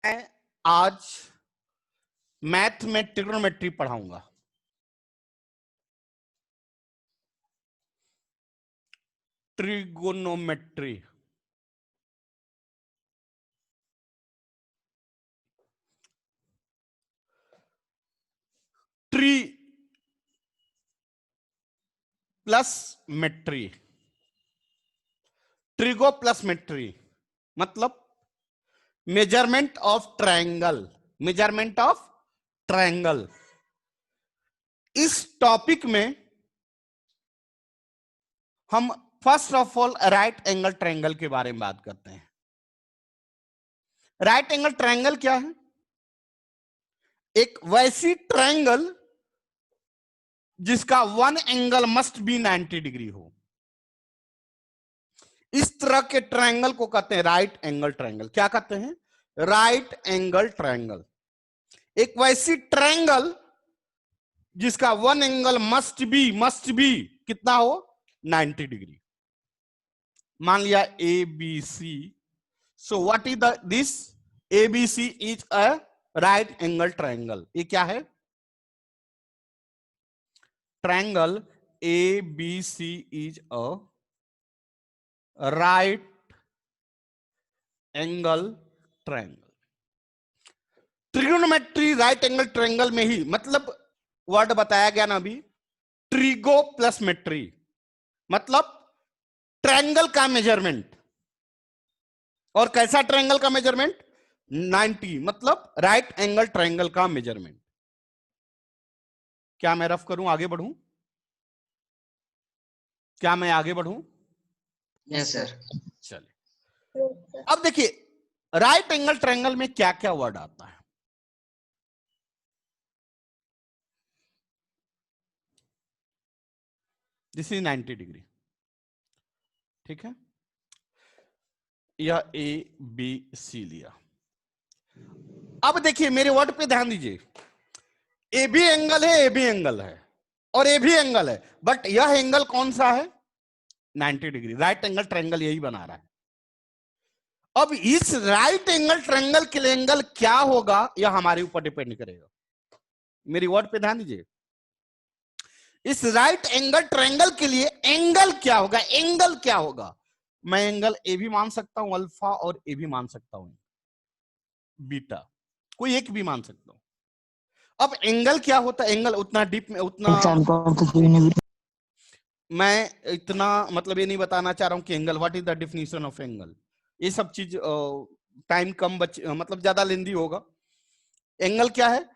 मैं आज मैथ में ट्रिग्नोमेट्री पढ़ाऊंगा। Trigonometry tri plus metry, trigo plus metry मतलब measurement of triangle, measurement of triangle. इस टॉपिक में हम first of all right angle triangle के बारे में बात करते हैं। राइट एंगल ट्रायंगल क्या है? एक वैसी ट्रायंगल जिसका one angle must be 90 degree हो। इस तरह के ट्रायंगल को कहते हैं राइट एंगल ट्रायंगल। क्या कहते हैं? Right angle triangle. एक वैसी ट्रायंगल जिसका वन एंगल मस्ट बी कितना हो? 90 डिग्री। मान लिया A B C. So what is this? A B C is a right angle triangle. ये क्या है? Triangle A B C is a right angle triangle. Trigonometry right angle triangle में ही, मतलब वर्ड बताया गया ना अभी, ट्रिगो प्लस मेट्री मतलब ट्रायंगल का मेजरमेंट। और कैसा ट्रायंगल का मेजरमेंट? 90 मतलब राइट एंगल ट्रायंगल का मेजरमेंट। क्या मैं रफ करूं, आगे बढ़ूं? क्या मैं आगे बढ़ूं? Yes sir. चलिए अब देखिए राइट एंगल ट्रायंगल में क्या क्या वर्ड आता है। दिस इज 90 डिग्री, ठीक है। यह ए बी सी लिया। अब देखिए मेरे वर्ड पे ध्यान दीजिए। ए भी एंगल है, ए भी एंगल है और ए भी एंगल है, बट यह एंगल कौन सा है? 90 डिग्री। राइट एंगल ट्रायंगल यही बना रहा है। अब इस राइट एंगल ट्रायंगल के लिए एंगल क्या होगा यह हमारे ऊपर डिपेंड करेगा। मेरी वर्ड पे ध्यान दीजिए। इस राइट एंगल ट्रायंगल के लिए एंगल क्या होगा? एंगल क्या होगा? मैं एंगल ए भी मान सकता हूं अल्फा, और ए भी मान सकता हूं बीटा, कोई एक भी मान सकता हूं। अब एंगल क्या होता है? एंगल उतना डीप में उतना मैं इतना मतलब ये नहीं बताना चाह रहा हूं कि angle, what is the definition of angle, ये सब चीज टाइम कम मतलब ज्यादा लेंदी होगा। एंगल क्या है?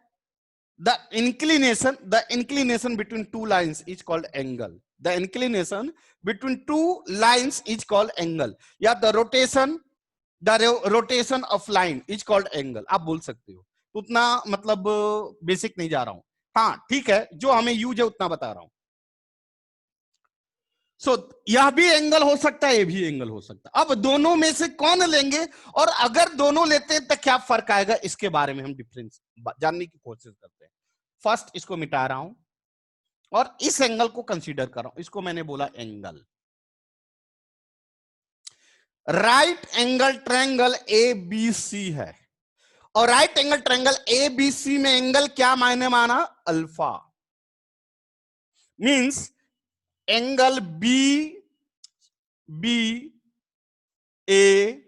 The inclination between two lines is called angle. The inclination between two lines is called angle, या the rotation of line is called angle. आप बोल सकते हो, उतना मतलब बेसिक नहीं जा रहा हूं। हाँ ठीक है, जो हमें यूज है उतना बता रहा हूं। यह भी एंगल हो सकता है, ये भी एंगल हो सकता है। अब दोनों में से कौन लेंगे, और अगर दोनों लेते हैं तो क्या फर्क आएगा, इसके बारे में हम डिफरेंस जानने की कोशिश करते हैं। फर्स्ट इसको मिटा रहा हूं और इस एंगल को कंसीडर कर रहा हूं। इसको मैंने बोला angle. Right angle triangle A B C है, और right angle triangle A B C में एंगल क्या मायने माना? Alpha. Means angle B B A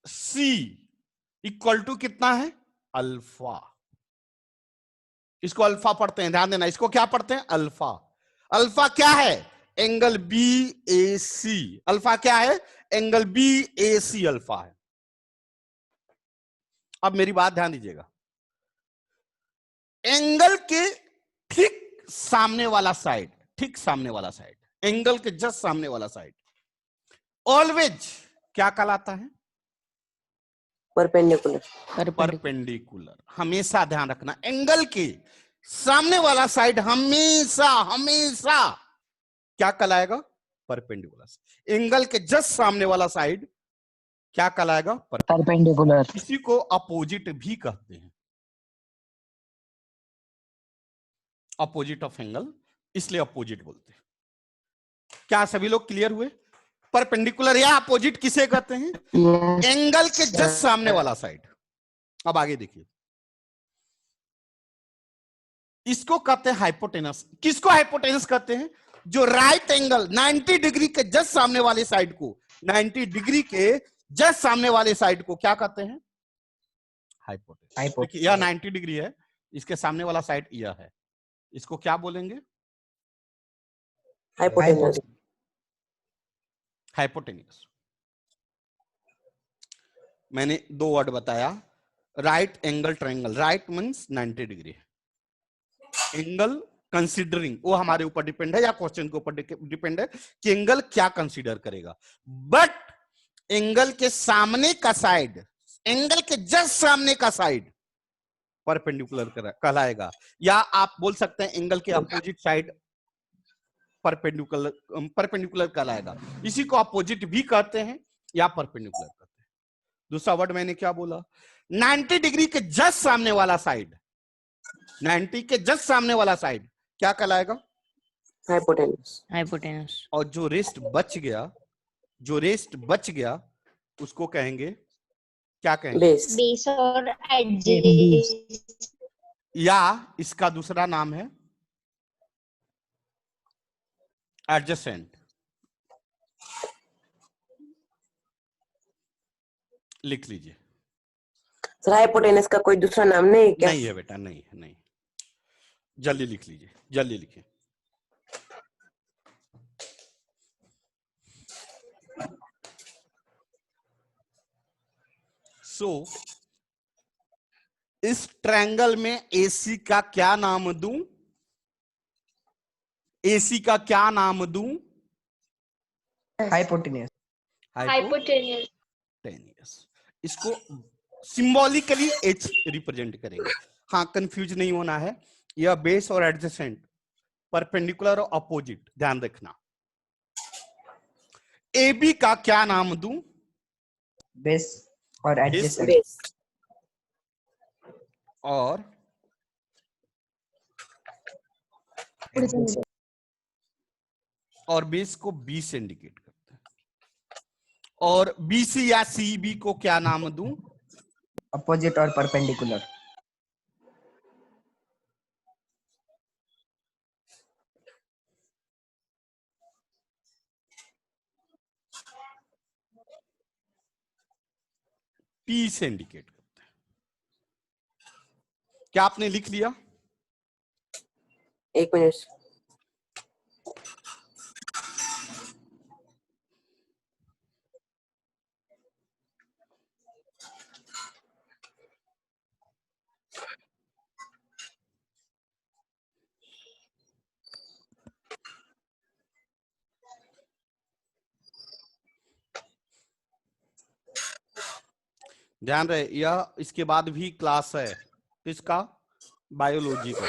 C equal to कितना है? अल्फा। इसको अल्फा पढ़ते हैं, ध्यान देना। इसको क्या पढ़ते हैं? अल्फा। अल्फा क्या है? Angle B A C. Alpha क्या है? Angle B A C alpha है। अब मेरी बात ध्यान दीजिएगा। एंगल के ठीक सामने वाला साइड, ठीक सामने वाला साइड, एंगल के जस्ट सामने वाला साइड ऑलवेज क्या कहलाता है? परपेंडिकुलर। हमेशा ध्यान रखना, एंगल के सामने वाला साइड हमेशा हमेशा क्या कहलाएगा? परपेंडिकुलर। एंगल के जस्ट सामने वाला साइड क्या कहलाएगा? परपेंडिकुलर। इसी को अपोजिट भी कहते हैं, अपोजिट ऑफ एंगल, इसलिए अपोजिट बोलते हैं। क्या सभी लोग क्लियर हुए? परपेंडिकुलर या अपोजिट किसे कहते हैं? एंगल के जस्ट सामने वाला साइड। अब आगे देखिए, इसको कहते हैं हाइपोटेनस। किसको हाइपोटेनस कहते हैं? जो राइट एंगल 90 डिग्री के जस्ट सामने वाले साइड को, 90 डिग्री के जस्ट सामने वाले साइड को क्या कहते हैं? हाइपोटेनस। देखिए यह 90 डिग्री है, इसके सामने वाला साइड यह है, इसको क्या बोलेंगे? हाइपोटेनस। हाइपोटेनस। मैंने दो वर्ड बताया, right angle triangle. Right means 90 degree, angle considering, वो हमारे ऊपर डिपेंड है या क्वेश्चन के ऊपर डिपेंड है कि एंगल क्या कंसीडर करेगा। बट एंगल के सामने का साइड, एंगल के जस्ट सामने का साइड परपेंडिकुलर कहलाएगा, या आप बोल सकते हैं एंगल के अपोजिट साइड परपेंडिकुलर कहलाएगा। इसी को अपोजिट भी कहते हैं या परपेंडिकुलर कहते हैं। दूसरा वर्ड मैंने क्या बोला? 90 डिग्री के जस्ट सामने वाला साइड, 90 के जस्ट सामने वाला साइड क्या कहलाएगा? हाइपोटेनस। हाइपोटेनस। और जो रेस्ट बच गया, जो रेस्ट बच गया उसको कहेंगे, क्या कहेंगे? बेस। बेस और एडजेसेंट, या इसका दूसरा नाम है एडजेसेंट। लिख लीजिए। सर हाइपोटेनस का कोई दूसरा नाम नहीं है क्या? नहीं है बेटा, नहीं है, नहीं। जल्दी लिख लीजिए, जल्दी लिखिए। सो इस ट्रायंगल में एसी का क्या नाम दूं? एसी का क्या नाम दूं? हाइपोटेनस। हाइपोटेनियस। इसको सिंबॉलिकली एच रिप्रेजेंट करेंगे। हाँ, कंफ्यूज नहीं होना है। यह बेस और एडजेसेंट, परपेंडिकुलर और अपोजिट, ध्यान रखना। एबी का क्या नाम दूं? बेस और एडजेसेंट। बेस। और बेस को बी से इंडिकेट करते हैं। और बीसी या सीबी को क्या नाम दूं? अपोजिट और परपेंडिकुलर। पी से इंडिकेट करते हैं। क्या आपने लिख लिया? एक मिनट। ध्यान रहे, यह इसके बाद भी क्लास है किसका? बायोलॉजी का।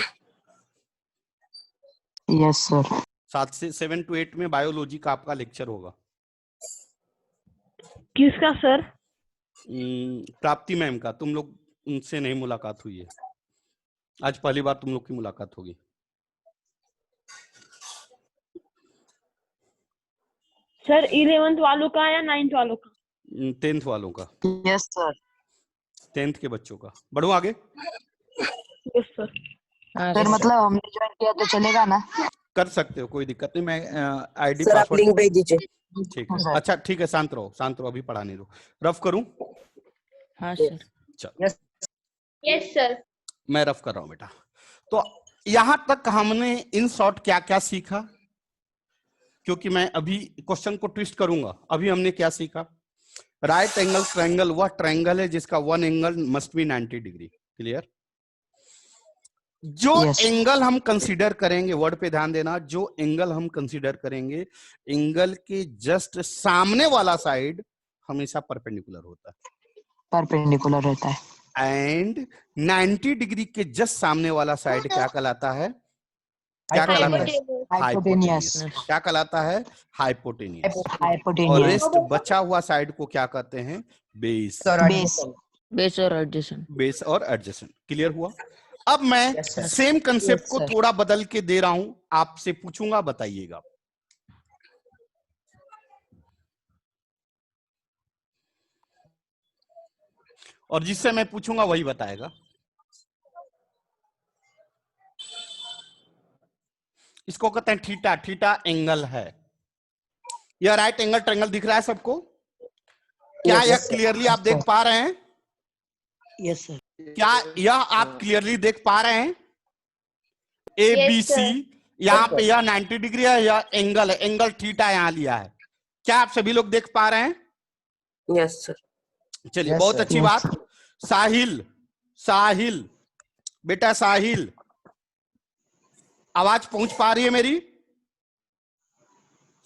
Yes sir. 7 to 8 में बायोलॉजी का आपका लेक्चर होगा। किसका सर? प्राप्ति मैम का। तुम लोग उनसे नहीं मुलाकात हुई है, आज पहली बार तुम लोग की मुलाकात होगी। सर 11th वालों का या 9th वालों का? 10th वालों का, यस सर। 10th के बच्चों का। बढ़ो आगे। Yes sir. सर मतलब हमने ज्वाइन किया तो चलेगा ना? कर सकते हो, कोई दिक्कत नहीं। मैं आईडी सर आप पासवर्ड लिंक भेज दीजिए। ठीक है। अच्छा ठीक है, शांत रहो, शांत रहो, अभी पढ़ाने दो। रफ करूं? हाँ सर। चल, यस सर। मैं रफ कर रहा हूं बेटा। तो यहां तक हमने इन शॉर्ट क्या क्या सीखा? क्योंकि मैं अभी क्वेश्चन को ट्विस्ट करूंगा। अभी हमने क्या सीखा? राइट एंगल ट्रायंगल वह ट्रायंगल है जिसका one angle must be 90 degree. Clear? जो एंगल हम कंसीडर करेंगे, वर्ड पे ध्यान देना, जो एंगल हम कंसीडर करेंगे, एंगल के जस्ट सामने वाला साइड हमेशा परपेंडिकुलर होता है। परपेंडिकुलर रहता है। एंड 90 डिग्री के जस्ट सामने वाला साइड क्या कहलाता है? क्या कहलाता है? हाइपोटेनियस। क्या कहलाता है? हाइपोटेनियस। और हाइपोटेनियस। रेस्ट बचा हुआ साइड को क्या कहते हैं? बेस। बेस। बेस और एडजेसेंट। बेस और एडजेसेंट। क्लियर हुआ? अब मैं Yes, sir. Same concept Yes, को sir. थोड़ा बदल के दे रहा हूं, आपसे पूछूंगा, बताइएगा। और जिससे मैं पूछूंगा वही बताएगा। इसको कहते हैं थीटा। थीटा एंगल है। यह राइट एंगल ट्रायंगल दिख रहा है सबको? क्या यह क्लियरली आप देख पा रहे हैं? Yes sir. क्या यह आप क्लियरली देख पा रहे हैं? ए बी सी, यहाँ पे यह 90 डिग्री है, यह एंगल है, एंगल थीटा यहाँ लिया है। क्या आप सभी लोग देख पा रहे हैं? Yes sir. चलिए, बहुत अच्छी बात। साहिल, साहिल बेटा, साहिल आवाज पहुंच पा रही है मेरी?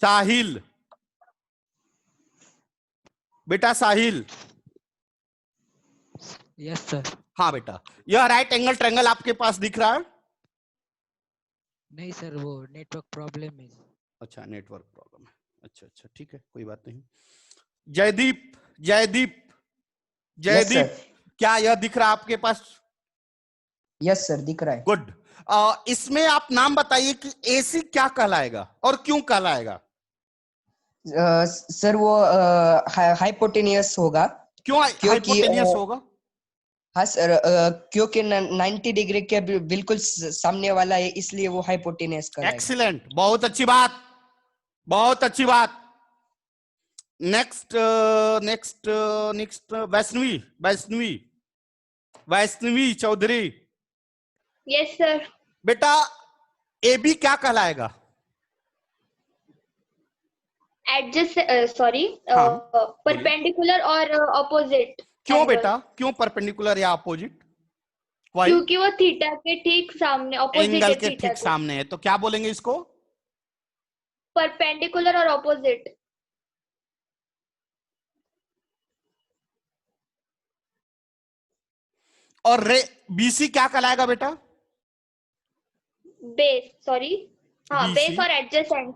साहिल बेटा, साहिल। Yes sir. हाँ बेटा, यह राइट एंगल ट्रायंगल आपके पास दिख रहा है? नहीं सर, वो नेटवर्क प्रॉब्लम है। अच्छा, नेटवर्क प्रॉब्लम है। अच्छा अच्छा, ठीक है, कोई बात नहीं। जयदीप, जयदीप, जयदीप, क्या यह दिख रहा है आपके पास? यस सर, दिख रहा है। गुड। इसमें आप नाम बताइए कि एसी क्या कहलाएगा और क्यों कहलाएगा? सर वो हाइपोटेनियस होगा। क्यों हाइपोटेनियस होगा? हाँ सर, क्योंकि 90 डिग्री के बिल्कुल सामने वाला है, इसलिए वो हाइपोटेनियस कहलाएगा। एक्सीलेंट, बहुत अच्छी बात, बहुत अच्छी बात। Next next next Vaishnavi, Vaishnavi, Vaishnavi Chaudhary. Yes sir. बेटा, ए बी क्या कहलाएगा? सॉरी, हाँ, परपेंडिकुलर और ऑपोजिट। क्यों बेटा, क्यों परपेंडिकुलर या अपोजिट? क्योंकि वो थीटा के ठीक सामने, ऑपोजिट एंगल है के थीटा ठीक सामने है, तो क्या बोलेंगे इसको? परपेंडिकुलर और ऑपोजिट। और रे बीसी क्या कहलाएगा बेटा? बेस, सॉरी, हाँ, BC? बेस और एडजेसेंट।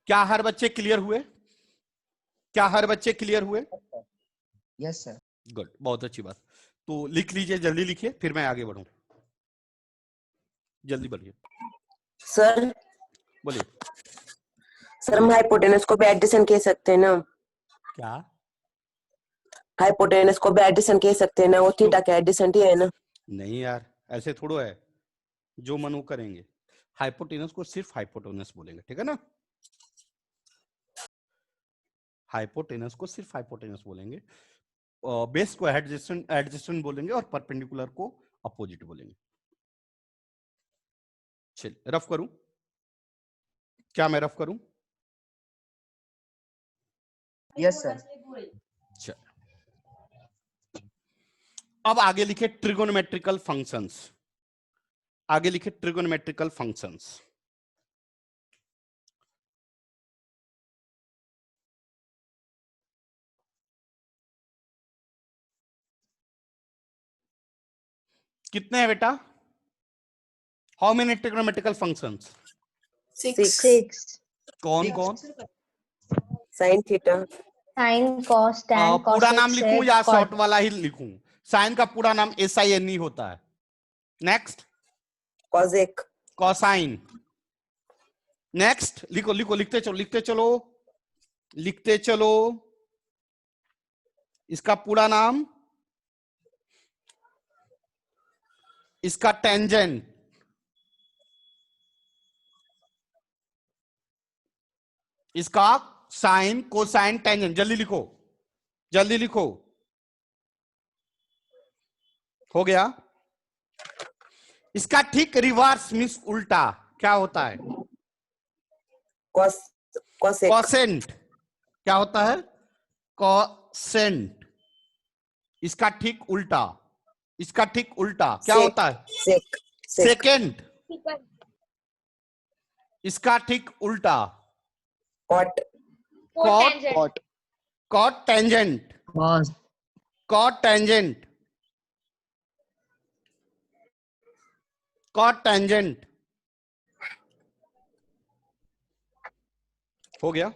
क्या हर बच्चे क्लियर हुए? क्या हर बच्चे क्लियर हुए? Yes sir. गुड, बहुत अच्छी बात। तो लिख लीजिए, जल्दी लिखिए, फिर मैं आगे बढ़ूं। जल्दी बढ़िए सर। बोलिए। सर, हम हाइपोटेनस को भी एडिशन कह सकते हैं ना? क्या? हाइपोटेनस को भी एडिशन कह सकते हैं ना? वो थीटा का एडिशन ही है ना? नहीं यार, ऐसे थोड़ो है, जो मन वो करेंगे। हाइपोटेनस को सिर्फ हाइपोटेनस बोलेंगे, ठीक है ना? हाइपोटेनस को सिर्फ हाइपोटेनस बोलेंगे, बेस को एडजेसेंट, एडजेसेंट बोलेंगे, और परपेंडिकुलर को अपोजिट बोलेंगे। चलिए, रफ करूं? क्या मैं रफ करूं? Yes sir. चल, अब आगे लिखे ट्रिगोनोमेट्रिकल फंक्शंस। आगे लिखे ट्रिगोनोमेट्रिकल फंक्शंस। कितने हैं बेटा? How many trigonometrical functions? 6। कौन कौन? Sine theta, sine, cos, tan, पूरा नाम लिखूं या शॉर्ट वाला ही लिखूं? साइन का पूरा नाम SINE होता है। Next, cosec, cosine. नेक्स्ट, लिखो लिखो, लिखते चलो, लिखते चलो, लिखते चलो। इसका पूरा नाम, इसका टेंजेंट, इसका साइन, कोसाइन, टेंजेंट। जल्दी लिखो, जल्दी लिखो। हो गया? इसका ठीक रिवर्स मींस उल्टा क्या होता है? Cosec, quotient. क्या होता है? कोसेंट। इसका ठीक उल्टा, इसका ठीक उल्टा क्या होता है? Sec, second. इसका ठीक उल्टा cot, cot, cot tangent, cos, cot tangent, cot tangent. हो गया?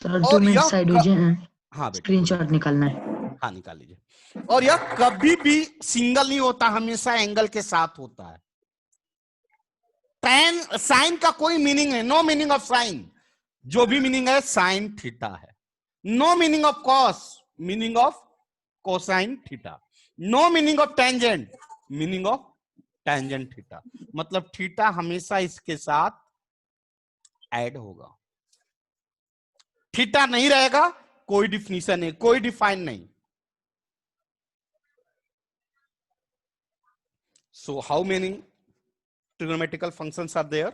सर 2 और मिनट यह साइड हो जाए, हाँ बेटा, स्क्रीनशॉट निकालना है। हाँ निकाल लीजिए। और यह कभी भी सिंगल नहीं होता, हमेशा एंगल के साथ होता है। टेन साइन का कोई मीनिंग है, नो मीनिंग ऑफ साइन। जो भी मीनिंग है साइन थीटा है। No meaning of cos, meaning of cosine theta. No meaning of tangent, meaning of tangent theta. मतलब थीटा हमेशा इसके साथ ऐड होगा। थीटा नहीं रहेगा, कोई डिफिनीशन नहीं, कोई डिफाइन नहीं। So how many trigonometrical functions are there?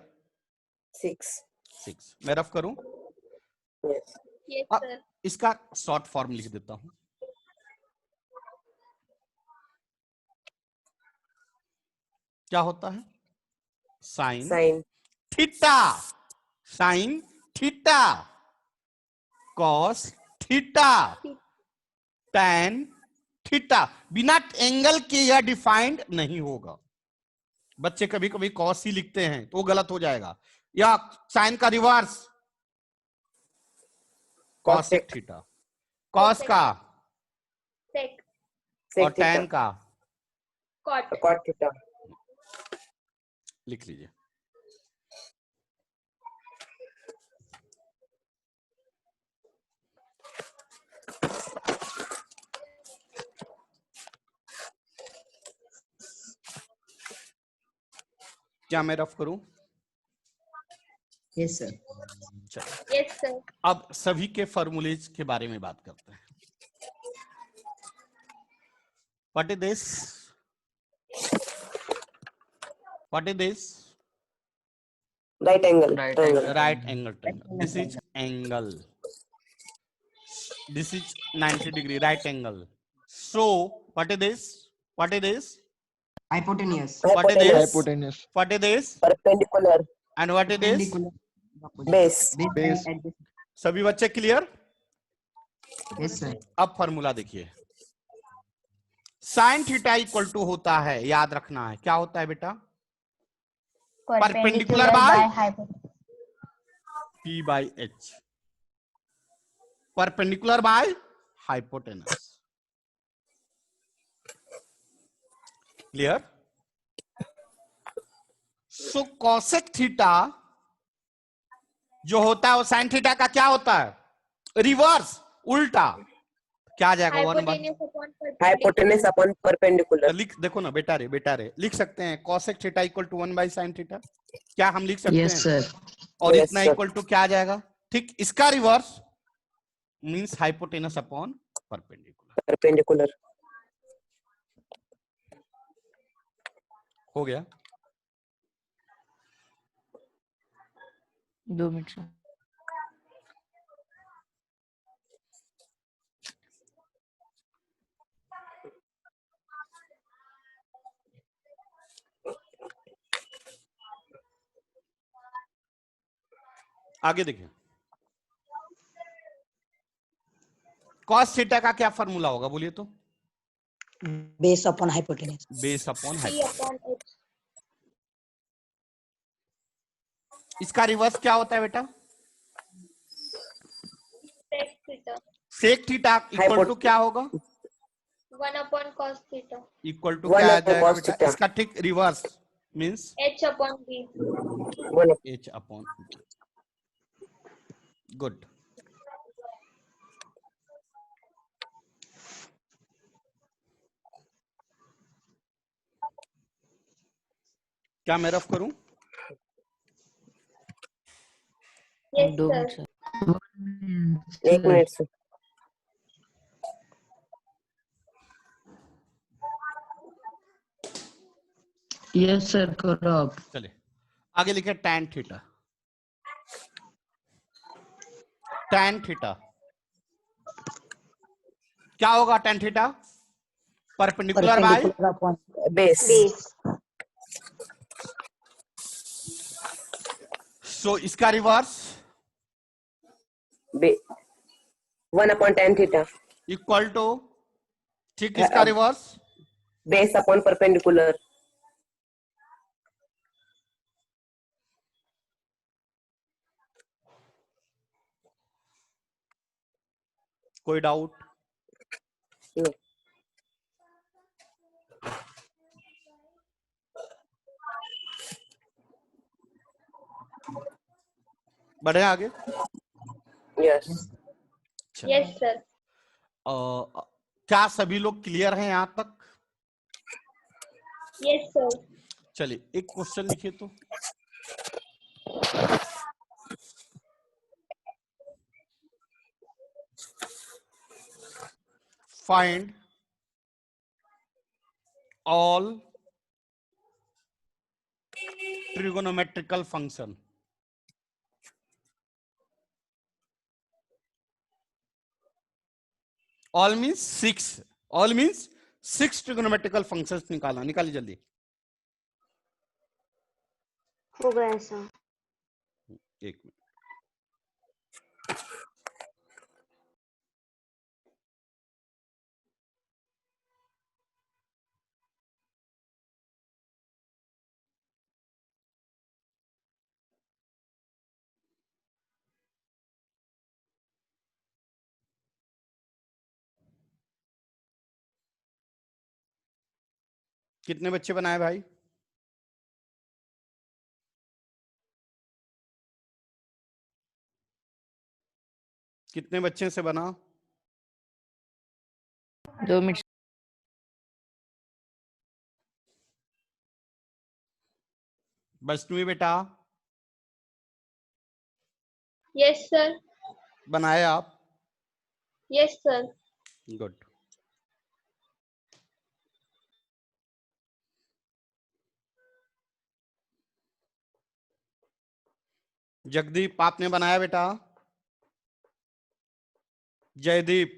6. 6. मैं रफ करूं? Yes. Yes, अब sir. इसका शॉर्ट फॉर्म लिख देता हूं। क्या होता है? Sine Sin. Theta, sine theta, cos theta, tan theta. बिना एंगल के यह डिफाइंड नहीं होगा। बच्चे कभी कभी कॉस ही लिखते हैं तो वो गलत हो जाएगा। या साइन का रिवर्स कॉसेक थीटा, कॉस का Sec. और Sec टैन theta. का Cot. Cot theta. लिख लीजिए। क्या मैं रफ करूं? Yes sir. चलो Yes, sir. अब सभी के फॉर्मूलेज के बारे में बात करते हैं। What is this? What is this? Right angle. Right Triangle. Right angle triangle. This is angle. This is 90 degree right angle. So what is this? What is this? Hypotenuse. What is this? Hypotenuse. What is this? Perpendicular. And what is this? Base. Base. सभी बच्चे clear? Yes sir. अब formula देखिए। Sine theta equal to होता है, याद रखना है, क्या होता है बेटा? Perpendicular by P by H. Perpendicular by hypotenuse. Clear? So cosec theta जो होता है वो साइन थीटा का क्या होता है? रिवर्स, उल्टा। क्या आ जाएगा? Hypotenuse upon perpendicular. Hypotenuse upon perpendicular. लिख देखो ना, बेटा रे लिख सकते हैं cosec theta equal to 1 by sine theta. क्या हम लिख सकते Yes, हैं? sir. और Yes, इतना sir. इक्वल टू क्या आ जाएगा? ठीक, इसका reverse means hypotenuse upon perpendicular. Perpendicular. हो गया? 2 मिनट sir. आगे देखिए। कॉस थीटा का क्या फॉर्मूला होगा बोलिए तो? Base upon hypotenuse. Base upon P hypotenuse. upon H. इसका रिवर्स क्या होता है बेटा? Sec theta. Sec theta equal to क्या होगा? 1 upon cos theta. Equal to 1 क्या आ upon जाएगा cos बेटा? theta. इसका ठीक reverse means H upon B. One. H upon. Good. क्या मैं रफ करूं? Yes, 2 sir. Minute sir. 1 minute sir. Yes sir, करो आप. चलिए आगे लिखे tan थीटा। tan थीटा क्या होगा? tan theta perpendicular by Perpendicular upon. Base. So इसका reverse Ba- 1 upon tan theta. Equal to ठीक इसका रिवर्स Base upon perpendicular. कोई डाउट? No. बढ़े आगे। Yes. चलो, Yes, sir. क्या सभी लोग क्लियर हैं यहां तक? Yes, sir. चलिए एक क्वेश्चन लिखिए तो। Find all trigonometrical function. All means 6, all means 6 trigonometrical functions निकालना। निकालिए जल्दी। हो गया सर। एक मिनट। कितने बच्चे बनाए भाई? कितने बच्चे से बना? 2 मिनट। वैष्णवी बेटा Yes, sir. बनाए आप? Yes, sir. गुड। जगदीप आपने बनाया बेटा? जयदीप?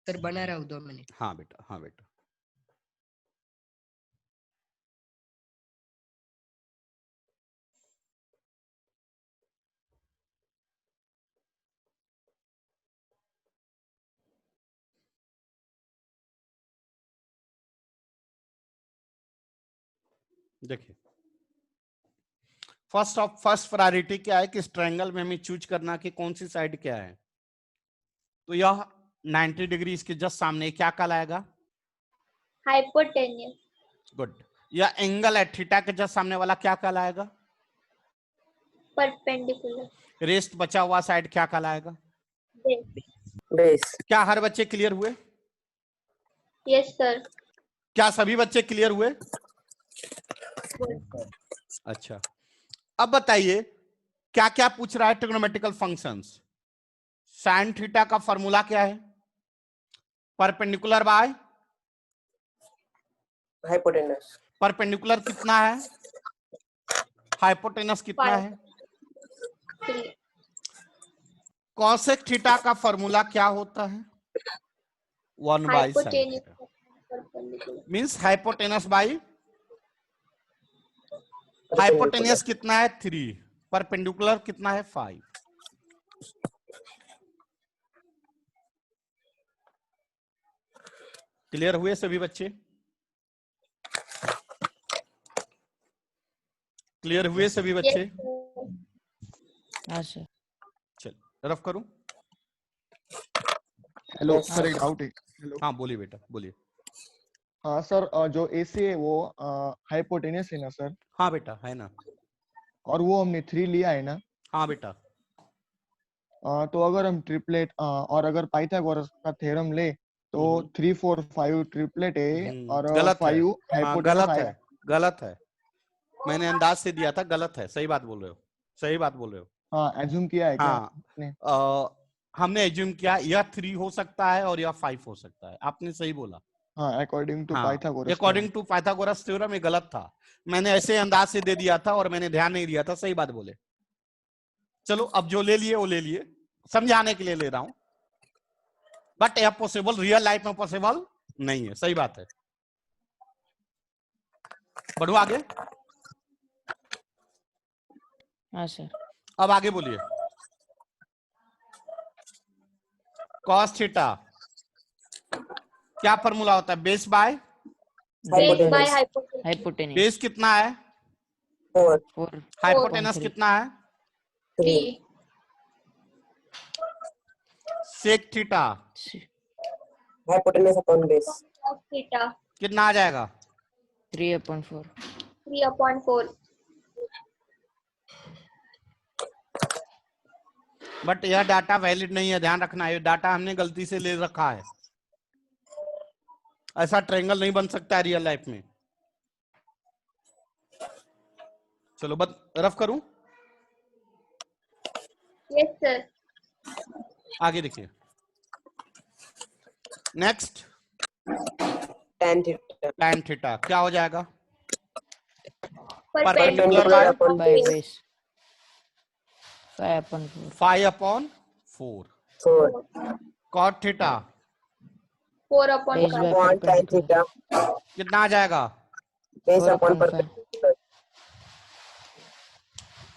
सर बना रहा हूँ 2 मिनट। हाँ बेटा, हाँ बेटा। देखिए, फर्स्ट प्रायोरिटी क्या है कि इस ट्रायंगल में हमें चूज करना कि कौन सी साइड क्या है। तो यह 90 डिग्री इसके जस्ट सामने क्या कहलाएगा? Hypotenuse. गुड। यह एंगल है थीटा के जस्ट सामने वाला क्या कहलाएगा? Perpendicular. रेस्ट बचा हुआ साइड क्या कहलाएगा? Base. Base. क्या हर बच्चे क्लियर हुए? Yes, sir. क्या सभी बच्चे क्लियर हुए? Yes, sir. अच्छा, अब बताइए क्या क्या पूछ रहा है ट्रिग्नोमेट्रिकल फंक्शंस। साइन थीटा का फॉर्मूला क्या है? Perpendicular by Hypotenuse. परपेंडिकुलर कितना है? हाइपोटेनस कितना 5, है? 3. कॉसेक थीटा का फॉर्मूला क्या होता है? 1 by sign Hypotenuse. Theta Perpendicular. Means hypotenuse by hypotenuse कितना है? 3। परपेंडिकुलर कितना है? 5। क्लियर हुए सभी बच्चे? क्लियर हुए सभी Yes, बच्चे? sir. हाँ सर। चल रफ करूं। Hello Yes, sir, sir. एक डाउट है। हेलो हाँ बोलिए बेटा, बोलिए। हाँ सर, जो एसी है वो हाइपोटेनस है ना सर? हाँ बेटा, है ना। और वो हमने 3 लिया है ना? हाँ बेटा। तो अगर हम ट्रिपलेट और अगर पाइथागोरस का थ्योरम ले तो 3 4 5 ट्रिपलेट है और गलत है। 5 हाँ हाइपोटेनस गलत है, आएगा। गलत है। मैंने अंदाज से दिया था, गलत है। सही बात बोल रहे हो, सही बात बोल रहे हो। हाँ, एज्यूम किया है क्या हाँ आपने? हमने एज्यूम किया यह 3 हो सकता है और यह 5 हो सकता है। आपने सही बोला। हाँ, अकॉर्डिंग टू हाँ, Pythagoras according to Pythagoras theorem ये गलत था। मैंने ऐसे अंदाज से दे दिया था और मैंने ध्यान नहीं दिया था। सही बात बोले। चलो अब जो ले लिए वो ले लिए, समझाने के लिए ले रहा हूं। बट यह पॉसिबल रियल लाइफ में पॉसिबल नहीं है। सही बात है। बढ़ो आगे। हाँ सर। अब आगे बोलिए। कॉस थीटा क्या फॉर्मूला होता है? Base by Base by Hypotenuse. hypotenuse. Hypotenuse base कितना है? 4. 4. हाइपोटेनस 4.3. कितना है? 3. 3. Sec theta Hypotenuse upon base. Cos theta. कितना आ जाएगा? 3/4. 3/4. बट यह डाटा वैलिड नहीं है, ध्यान रखना, ये डाटा हमने गलती से ले रखा है। ऐसा ट्रायंगल नहीं बन सकता रियल लाइफ में। चलो रफ करूं? Yes sir. आगे देखिए, next tan theta tan theta क्या हो जाएगा? Perpendicular Perpendicular upon by base base 5/4 5/4 4 cot theta 4 upon base 5 by upon tan perpendicular theta कितना आ जाएगा? base 4 upon upon 5 perpendicular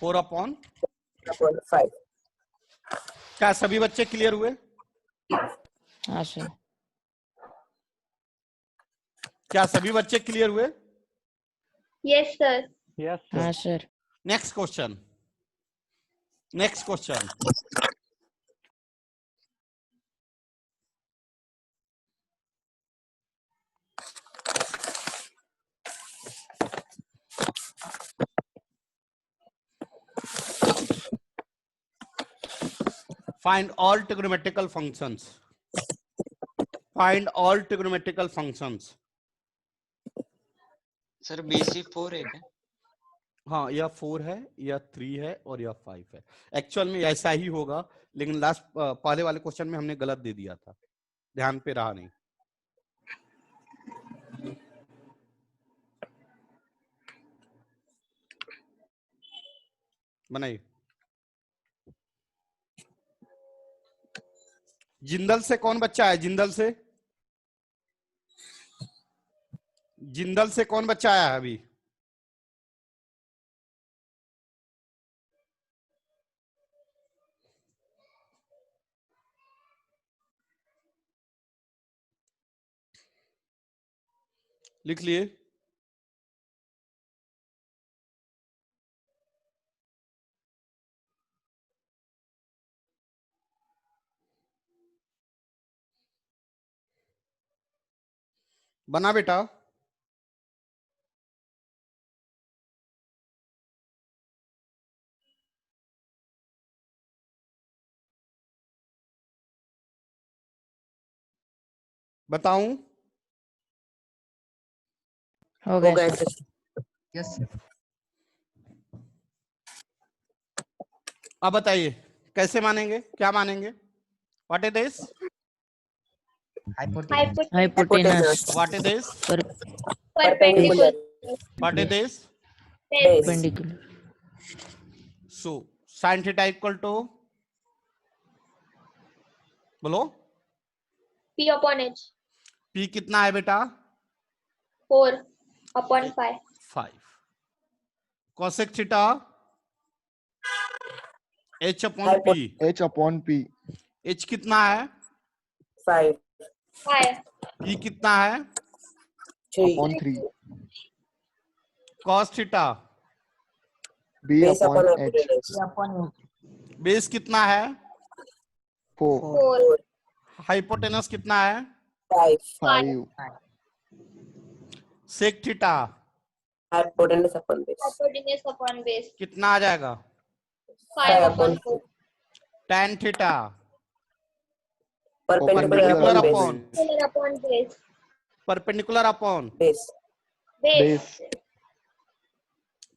4/5। upon 5. क्या सभी बच्चे क्लियर हुए? हाँ सर। क्या सभी बच्चे क्लियर हुए? Yes sir. हाँ sir. Next question, next question. Find all trigonometrical functions. Find all trigonometrical functions. Sir basic 4 है क्या? हाँ, यह 4 है, यह 3 है और यह 5 है। एक्चुअल में ऐसा ही होगा, लेकिन लास्ट पहले वाले क्वेश्चन में हमने गलत दे दिया था, ध्यान पे रहा नहीं। बनाइए। जिंदल से कौन बच्चा है? जिंदल से, जिंदल से कौन बच्चा आया है अभी? लिख लिए? बना बेटा। बताऊं? हो हो गया गया सर। सर। यस अब बताइए कैसे मानेंगे, क्या मानेंगे? What is this? Hypotenuse hypotenuse what is this? Perpendicular what is this? base perpendicular so sin theta equal to, बोलो P upon H p कितना है बेटा? 4 upon 5 5। cosec theta h upon p, h upon p h कितना है? 5 p कितना है? 3 upon 3 cos theta b base upon upon h hypotenuse base कितना है? 4 4 हाइपोटेनस कितना है? 5 5 sec theta hypotenuse upon base hypotenuse upon base कितना आ जाएगा? 5 upon 4 tan theta perpendicular Perpendicular upon upon base perpendicular upon base perpendicular upon base base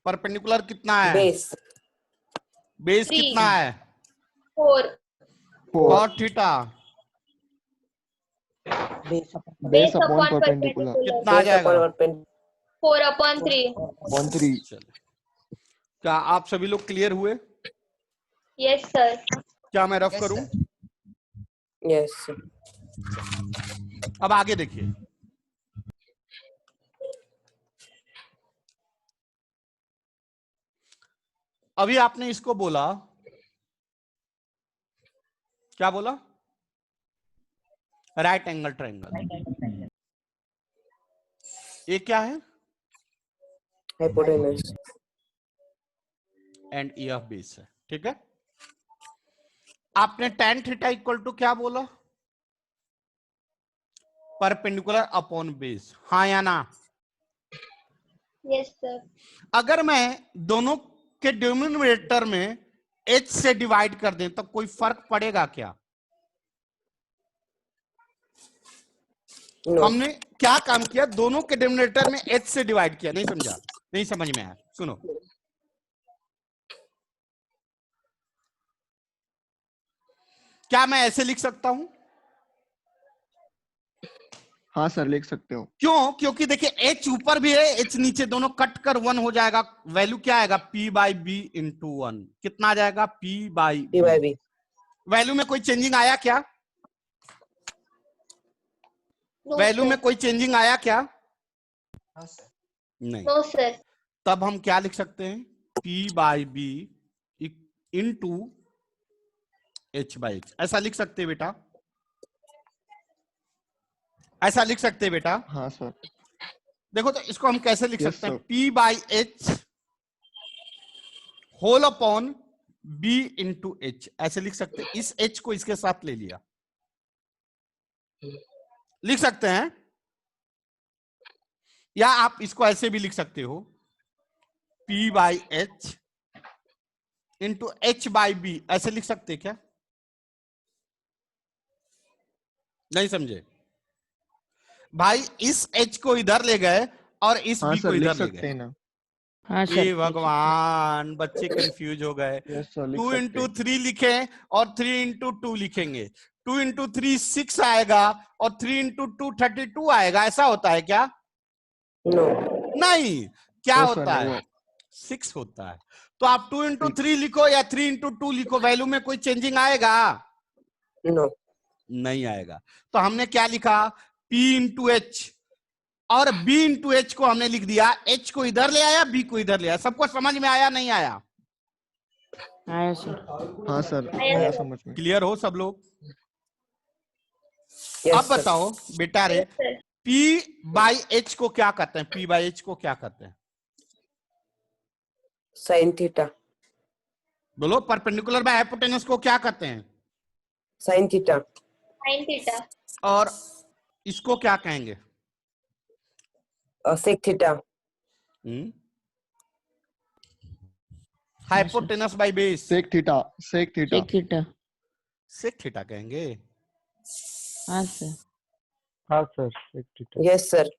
perpendicular कितना है? base base 3 कितना है? 4 4 cot theta base upon perpendicular कितना आ base जाएगा? upon perpendicular 4 upon 3 upon 3 चलो, क्या आप सभी लोग क्लियर हुए? yes sir क्या मैं रफ Yes, करूं? sir. yes sir. अब आगे देखिए, अभी आपने इसको बोला, क्या बोला? Right angle triangle. ये क्या है? hypotenuse एंड ये बेस है, ठीक है। आपने tan थीटा इक्वल टू क्या बोला? परपेंडिकुलर अपॉन बेस, हाँ या ना? yes sir अगर मैं दोनों के डिनोमिनेटर में h से डिवाइड कर दें तो कोई फर्क पड़ेगा क्या? नो हमने क्या काम किया, दोनों के डिनोमिनेटर में h से डिवाइड किया। नहीं समझा, नहीं समझ में आया, सुनो। क्या मैं ऐसे लिख सकता हूं? हाँ सर लिख सकते हो। क्यों? क्योंकि देखिए h ऊपर भी है, h नीचे, दोनों कट कर 1 हो जाएगा। वैल्यू क्या आएगा? p by B into 1। कितना आ जाएगा? p by P by B. Value में कोई चेंजिंग आया क्या? नो वैल्यू में सर, कोई चेंजिंग आया क्या? हाँ सर। नहीं। नो सर, तब हम क्या लिख सकते हैं? p by B into h by h। ऐसा लिख सकते हैं बेटा? ऐसा लिख सकते हैं बेटा? हाँ सर। देखो तो इसको हम कैसे लिख Yes, सकते हैं? sir. p by h whole upon b into h। ऐसे लिख सकते हैं। इस h को इसके साथ ले लिया, लिख सकते हैं। या आप इसको ऐसे भी लिख सकते हो, p by h into h by B. ऐसे लिख सकते हैं क्या? नहीं समझे भाई? इस h को इधर ले गए और इस हाँ b को सर लिख इधर ले सकते गए। हैं ना। हाँ सर हे भगवान, बच्चे कंफ्यूज हो गए। यस सर लिख 2 सकते इंटू हैं। 3 लिखे और 3 इंटू 2 लिखेंगे। 2 इंटू 3 6 आएगा और 3 इंटू 2 32 आएगा। ऐसा होता है क्या? नो नहीं। क्या No, sir, होता नहीं है? हो- 6 होता है। तो आप 2 इंटू 3 लिखो या 3 इंटू 2 लिखो, वैल्यू में कोई चेंजिंग आएगा? नो नहीं आएगा। तो हमने क्या लिखा? p इंटू एच और b इंटू एच को हमने लिख दिया। h को इधर ले आया, b को इधर ले आया। सबको समझ में आया नहीं आया? आया सर। हाँ सर आया आया सर। समझ में। क्लियर हो सब लोग? यस अब सर। बताओ बेटा रे, yes sir, p by H को क्या कहते हैं? p बाई एच को क्या कहते हैं? Sine theta. बोलो। परपेंडिकुलर बाय हाइपोटेनस को क्या कहते हैं? Sign theta. साइन थीटा, और इसको क्या कहेंगे? और sec theta. Hypotenuse by base sec theta. Sec theta. Sec theta. Sec theta कहेंगे। हाँ सर। हाँ सर, एक यस सर।